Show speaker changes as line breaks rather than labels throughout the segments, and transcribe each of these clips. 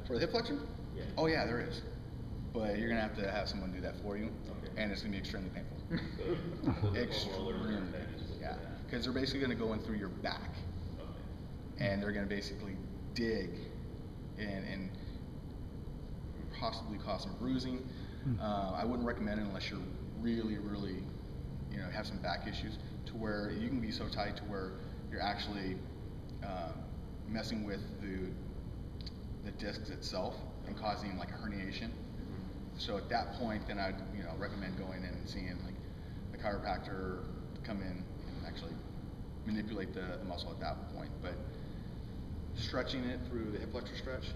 For the hip flexion?
Yeah.
Oh yeah, there is. But you're gonna have to have someone do that for you, and it's gonna be extremely painful. Extremely. Yeah, because they're basically gonna go in through your back, and they're gonna basically dig and possibly cause some bruising. I wouldn't recommend it unless you're really, have some back issues, to where you can be so tight to where you're actually messing with the discs itself and causing like a herniation. So at that point, then I'd recommend going in and seeing like the chiropractor come in and actually manipulate the muscle at that point. But stretching it through the hip flexor stretch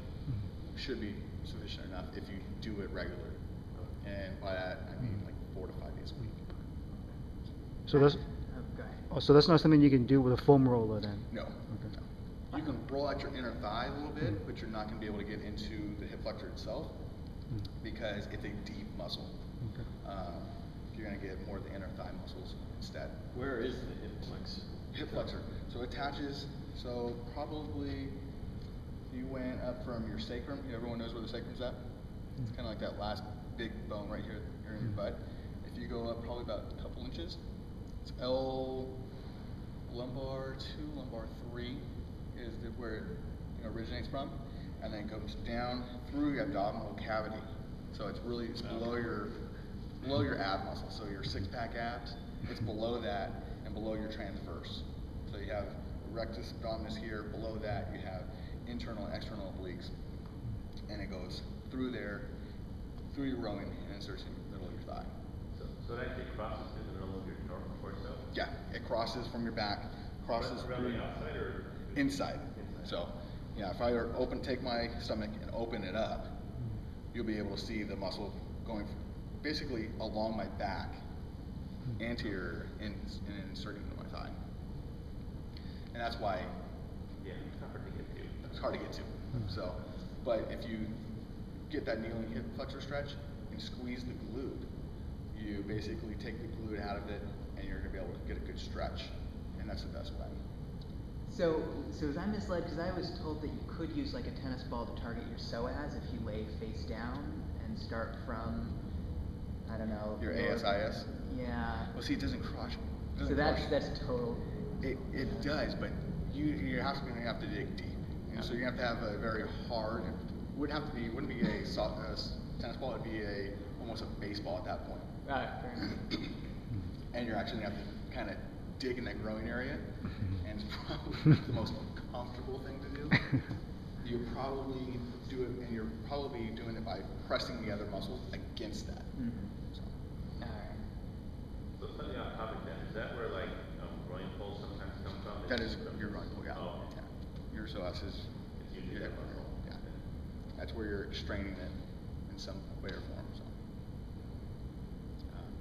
should be sufficient enough if you do it regularly. And by that, I mean like 4 to 5 days a week.
So that's so that's not something you can do with a foam roller then?
No.
Okay.
No. You can roll out your inner thigh a little bit, but you're not going to be able to get into the hip flexor itself because it's a deep muscle.
Okay.
You're going to get more of the inner thigh muscles instead.
Where is the hip flexor?
Hip flexor. So it attaches. So probably you went up from your sacrum. Everyone knows where the sacrum's at. It's kind of like that last big bone right here in your butt. If you go up probably about a couple inches, it's L lumbar 2, lumbar 3 is where it originates from, and then it goes down through your abdominal cavity. So it's below your ab muscle. So your 6-pack abs, it's below that and below your transverse. So you have rectus abdominis here. Below that you have internal and external obliques, and it goes through there, through your rowing, and inserts in the middle of your thigh.
So it actually crosses through the middle of your torso?
Yeah, it crosses from your back, crosses
around the outside or
inside. So, yeah, if I were take my stomach and open it up, you'll be able to see the muscle going basically along my back, anterior, and inserting into my thigh. And that's why
it's hard to get to.
It's hard to get to. So, but if you get that kneeling hip flexor stretch and squeeze the glute, you basically take the glute out of it, and you're going to be able to get a good stretch, and that's the best way.
So was I misled? Because I was told that you could use like a tennis ball to target your psoas if you lay face down and start from, I don't know.
Your ASIS?
Yeah.
Well, see, it doesn't cross.
So that's total.
It does, but you're going to have to dig deep. So you have to have a very hard. Wouldn't be a soft tennis ball. It'd be almost a baseball at that point.
Fair enough.
And you're actually going to have to kind of dig in that growing area, and it's probably the most uncomfortable thing to do. You probably do it, and you're probably doing it by pressing the other muscles against that. So.
All right.
So something on topic then, is that where like groin pulls sometimes come from?
That is your groin pull, yeah.
Oh.
Yeah. Your psoas is
It's usually that muscle.
Yeah. That's where you're straining it in some way or form. So.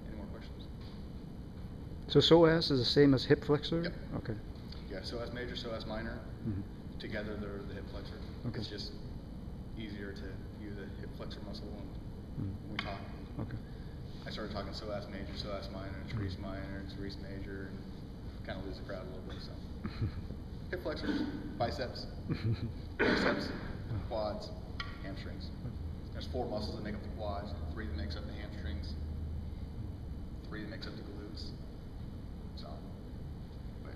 Any more questions?
So psoas is the same as hip flexor?
Yep.
Okay.
Yeah, psoas major, psoas minor. Together they're the hip flexor.
Okay.
It's just easier to view the hip flexor muscle when we talk.
Okay.
I started talking psoas major, psoas minor, teres minor, teres major, and kind of lose the crowd a little bit. So hip flexors, biceps, triceps, quads, hamstrings. There's 4 muscles that make up the quads, 3 that makes up the hamstrings, 3 that makes up the glutes. So, but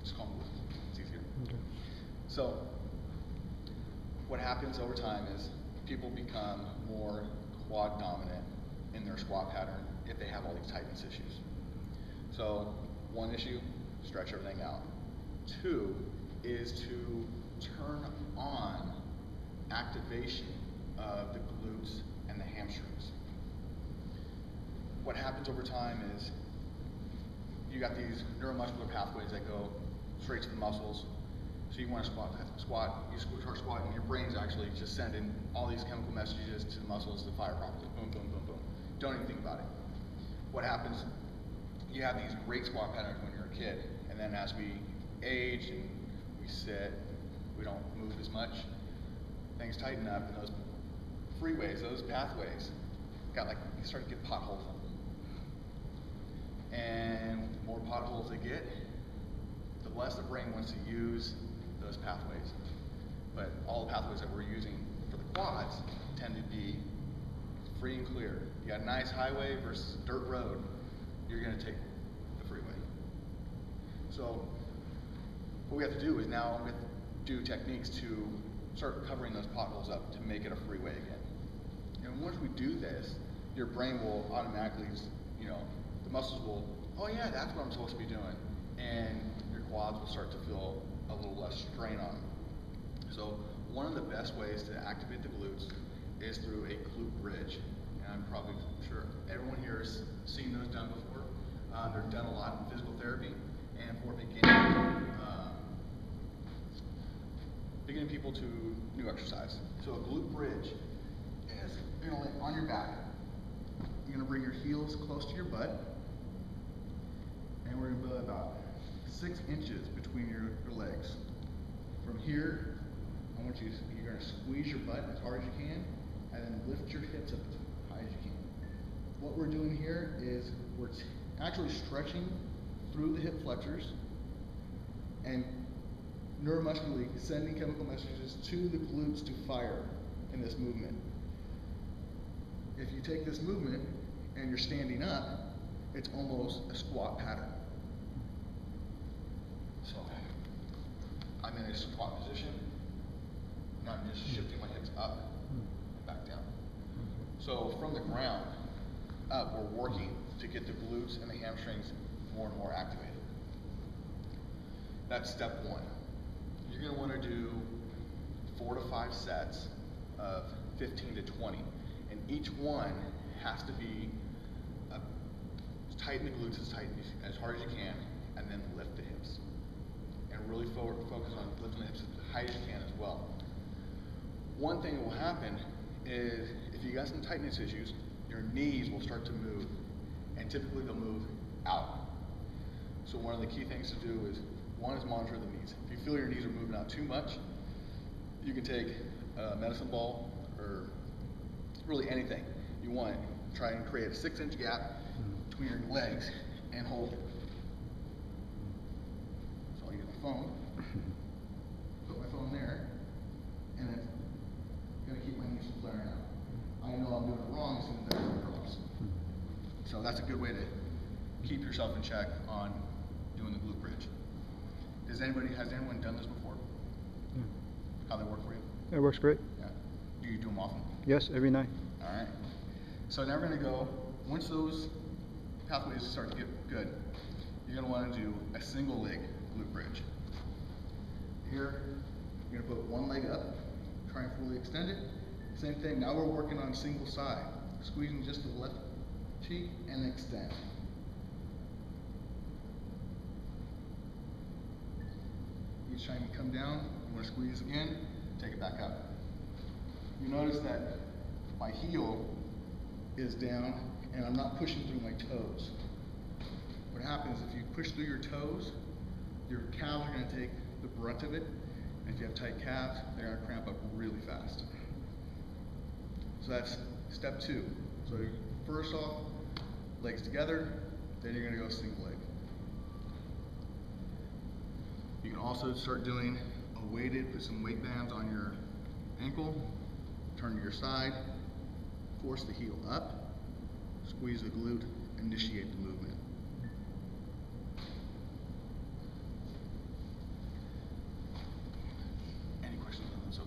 just call them glutes. It's easier.
Okay.
So, what happens over time is people become more quad dominant in their squat pattern if they have all these tightness issues. So, 1 issue, stretch everything out. 2 is to turn on activation of the glutes and the hamstrings. What happens over time is you got these neuromuscular pathways that go straight to the muscles. So you want to squat, you start squatting, your brain's actually just sending all these chemical messages to the muscles to fire properly. Boom, boom, boom, boom. Don't even think about it. What happens, you have these great squat patterns when you're a kid, and then as we age and we sit, we don't move as much, things tighten up, and those freeways, those pathways, you start to get potholes in them. And the more potholes they get, the less the brain wants to use those pathways. But all the pathways that we're using for the quads tend to be free and clear. You got a nice highway versus dirt road, you're gonna take the freeway. So what we have to do is now we have to do techniques to start covering those potholes up to make it a freeway again. And once we do this, your brain will automatically, you know, the muscles will, oh yeah, that's what I'm supposed to be doing. And your quads will start to feel a little less strain on them. So one of the best ways to activate the glutes is through a glute bridge. And I'm probably sure everyone here has seen those done before. They're done a lot in physical therapy and for beginning people to new exercise. So a glute bridge is you're gonna lay on your back. You're gonna bring your heels close to your butt, and we're gonna put about 6 inches between your legs. From here, you're gonna squeeze your butt as hard as you can, and then lift your hips up as high as you can. What we're doing here is we're actually stretching through the hip flexors and neuromuscularly sending chemical messages to the glutes to fire in this movement. If you take this movement and you're standing up, it's almost a squat pattern. So I'm in a squat position, and I'm just shifting my hips up and back down. So from the ground up, we're working to get the glutes and the hamstrings more and more activated. That's step one. You're going to want to do 4 to 5 sets of 15 to 20. And each one has to be tighten the glutes as hard as you can, and then lift the hips. And really focus on lifting the hips as high as you can as well. One thing that will happen is if you got some tightness issues, your knees will start to move, and typically they'll move out. So one of the key things to do is, one is monitor the knees. If you feel your knees are moving out too much, you can take a medicine ball or really anything you want. Try and create a 6-inch gap between your legs and hold it. So I'll use my phone, put my phone there, and it's going to keep my knees from flaring out. I know I'm doing it wrong as soon as I come across. So that's a good way to keep yourself in check on doing the glute bridge. Has anyone done this before?
Yeah.
How they work for you?
It works great.
Yeah. Do you do them often?
Yes, every night.
All right. So now we're going to go, once those pathways start to get good, you're going to want to do a single leg glute bridge. Here, you're going to put one leg up, try and fully extend it. Same thing, now we're working on single side. Squeezing just the left cheek and extend. Each time you come down, you want to squeeze again, take it back up. You notice that my heel is down and I'm not pushing through my toes. What happens if you push through your toes, your calves are going to take the brunt of it, and if you have tight calves, they're going to cramp up really fast. So that's step 2. So first off, legs together, then you're going to go single leg. You can also start doing a weighted, put some weight bands on your ankle, turn to your side, force the heel up, squeeze the glute, initiate the movement. Any questions on that so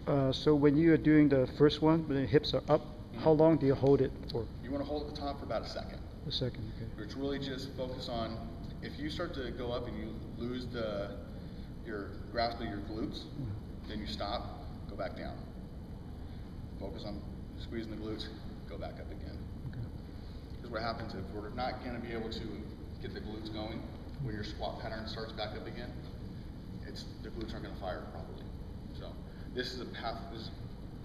far?
So when you are doing the first one, when the hips are up, how long do you hold it for?
You want to hold at the top for about a second.
A second, okay.
It's really just focus on, if you start to go up and you lose your grasp of your glutes, then you stop, go back down. Focus on squeezing the glutes, go back up again. Because what happens if we're not going to be able to get the glutes going, when your squat pattern starts back up again, the glutes aren't going to fire properly. So this is this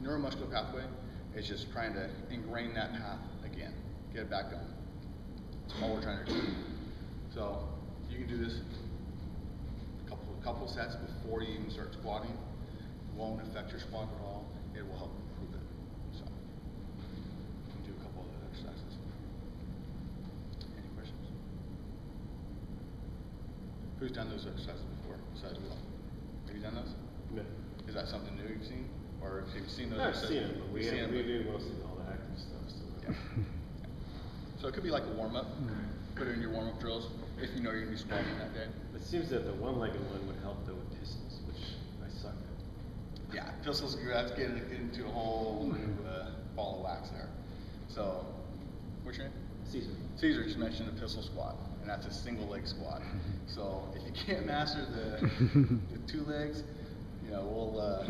neuromuscular pathway. It's just trying to ingrain that path again, get it back going. That's all we're trying to do. So you can do this a couple sets before you even start squatting. It won't affect your squat at all. It will help improve it. So you can do a couple of other exercises. Any questions? Who's done those exercises before? besides wheel? Have you done those?
No.
Is that something new you've seen? Or have you seen those?
I've seen them, but we
You've seen them,
do mostly all the active stuff. So.
Yeah. So it could be like a warm-up. Put it in your warm-up drills if you know you're going to be squatting that day.
It seems that the one-legged one would help though with pistols, which I suck at.
Yeah, pistols, that's getting into a whole new ball of wax there. So, what's your name?
Caesar.
Caesar just mentioned a pistol squat, and that's a single leg squat. So if you can't master the 2 legs, you know,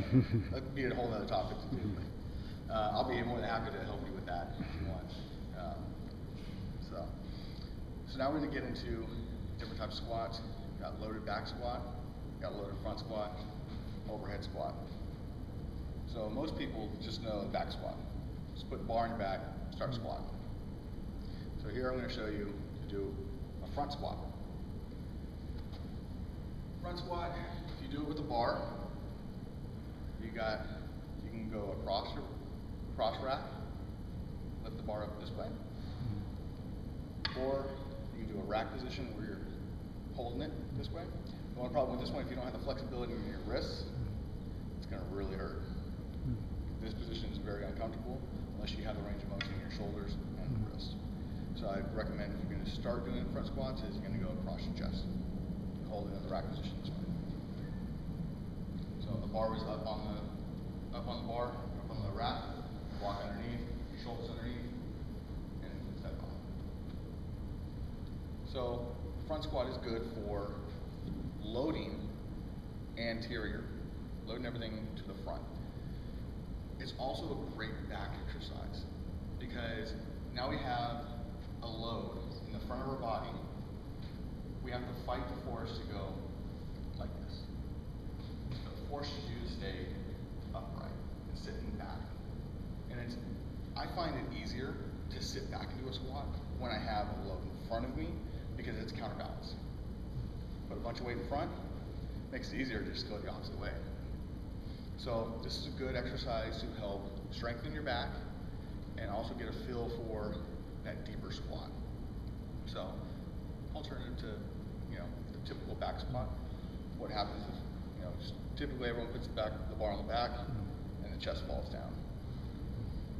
that'd be a whole other topic to do. I'll be more than happy to help you with that if you want. So now we're going to get into different types of squats. We've got loaded back squat, we've got loaded front squat, overhead squat. So most people just know back squat. Just put the bar in your back, start squatting. So here I'm going to show you to do a front squat. Front squat, if you do it with a bar, you can go cross rack, lift the bar up this way, or you can do a rack position where you're holding it this way. The one problem with this one, if you don't have the flexibility in your wrists, it's going to really hurt. This position is very uncomfortable unless you have the range of motion in your shoulders and the wrist. So I recommend if you're going to start doing front squats is you're going to go across your chest, hold it in the rack position this way. So the bar was up on the bar, up on the rack, walk underneath, shoulders underneath, and step on. So front squat is good for loading anterior, loading everything to the front. It's also a great back exercise because now we have a load in the front of our body. We have to fight the force to go like this. The forces you to stay upright and sitting back. And I find it easier to sit back and do a squat when I have a load in front of me because it's counterbalanced. Put a bunch of weight in front, makes it easier to just go the opposite way. So this is a good exercise to help strengthen your back and also get a feel for that deeper squat. So alternative to, the typical back squat, what happens is, typically everyone puts the bar on the back and the chest falls down.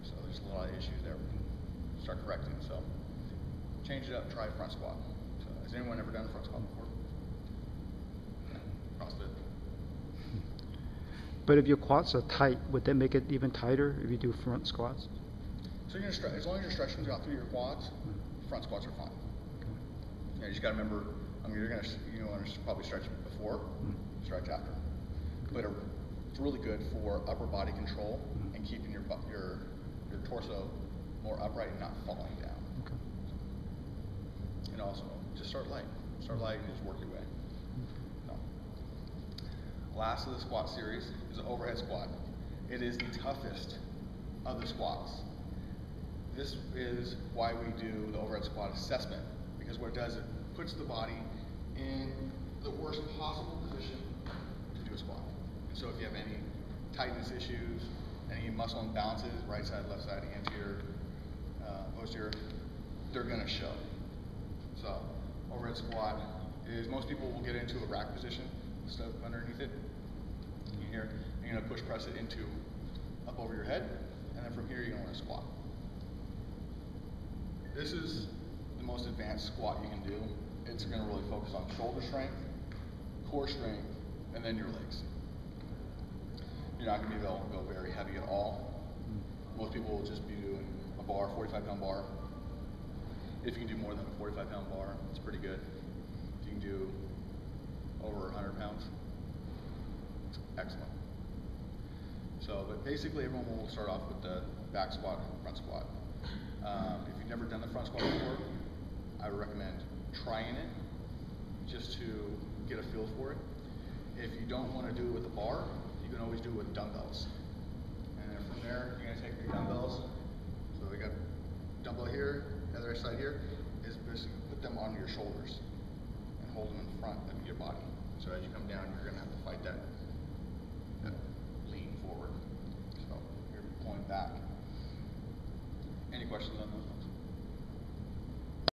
So there's a lot of issues there we can start correcting. So change it up, try a front squat. So has anyone ever done a front squat before? Yeah. CrossFit.
But if your quads are tight, would that make it even tighter if you do front squats?
So you're gonna as long as you're stretching out through your quads, front squats are fine. You just gotta remember, you're gonna probably stretch before, stretch after. But it's really good for upper body control and keeping your torso more upright and not falling down.
Okay.
And also, just start light. Start light and just work your way. So. Last of the squat series is an overhead squat. It is the toughest of the squats. This is why we do the overhead squat assessment, because what it does, it puts the body in the worst possible position to do a squat. And so if you have any tightness issues, any muscle imbalances, right side, left side, anterior, posterior, they're gonna show. So overhead squat is, most people will get into a rack position, stuff underneath it. You're gonna push press it into up over your head, and then from here you're gonna want to squat. This is the most advanced squat you can do. It's going to really focus on shoulder strength, core strength, and then your legs. You're not going to be able to go very heavy at all. Most people will just be doing a bar, 45-pound bar. If you can do more than a 45-pound bar, it's pretty good. If you can do over 100 pounds, it's excellent. So, but basically everyone will start off with the back squat and front squat. If you've never done the front squat before, I would recommend trying it just to get a feel for it. If you don't want to do it with a bar, you can always do it with dumbbells. And then from there, you're going to take your dumbbells. So we got dumbbell here, the other side here, is basically put them on your shoulders and hold them in front of your body. So as you come down, you're going to have to fight that lean forward. So you're pulling back. Any questions on those?